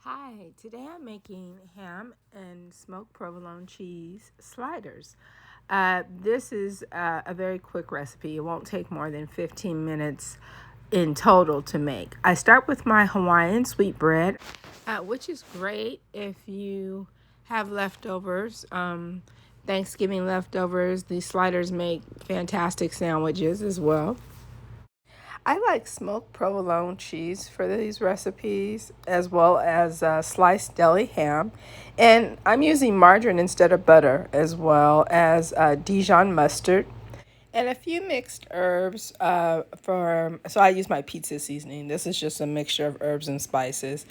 Hi, today I'm making ham and smoked provolone cheese sliders. This is a very quick recipe. It won't take more than 15 minutes in total to make. I start with my Hawaiian sweetbread, which is great if you have leftovers. Thanksgiving leftovers. These sliders make fantastic sandwiches as well. I like smoked provolone cheese for these recipes, as well as sliced deli ham. And I'm using margarine instead of butter, as well as Dijon mustard. And a few mixed herbs so I use my pizza seasoning. This is just a mixture of herbs and spices.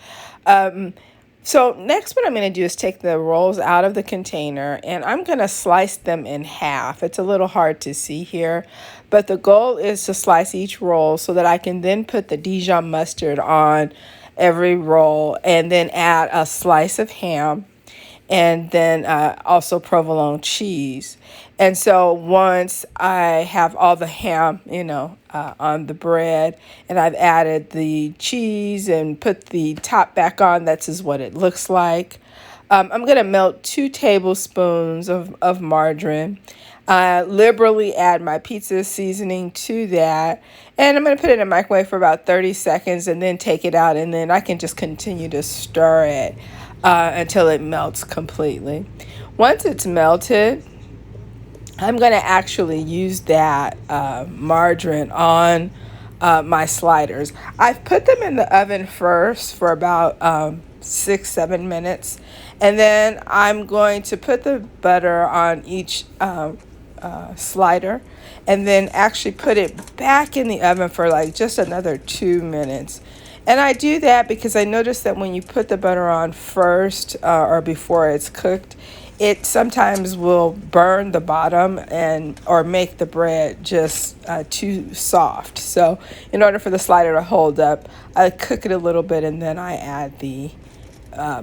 So next what I'm going to do is take the rolls out of the container and I'm going to slice them in half. It's a little hard to see here, but the goal is to slice each roll so that I can then put the Dijon mustard on every roll and then add a slice of ham and then also provolone cheese. And so once I have all the ham, on the bread, and I've added the cheese and put the top back on, that's is what it looks like. I'm going to melt 2 tablespoons of margarine. Liberally add my pizza seasoning to that. And I'm going to put it in the microwave for about 30 seconds and then take it out. And then I can just continue to stir it until it melts completely. Once it's melted, I'm going to actually use that margarine on my sliders. I've put them in the oven first for about 6-7 minutes. And then I'm going to put the butter on each slider and then actually put it back in the oven for like just another 2 minutes. And I do that because I notice that when you put the butter on first or before it's cooked, it sometimes will burn the bottom or make the bread just too soft. So in order for the slider to hold up, I cook it a little bit and then I add the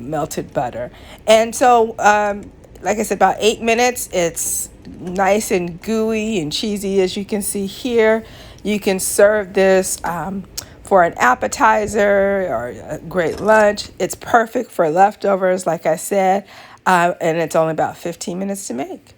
melted butter. And so, like I said, about 8 minutes, it's nice and gooey and cheesy, as you can see here. You can serve this for an appetizer or a great lunch. It's perfect for leftovers, like I said, and it's only about 15 minutes to make.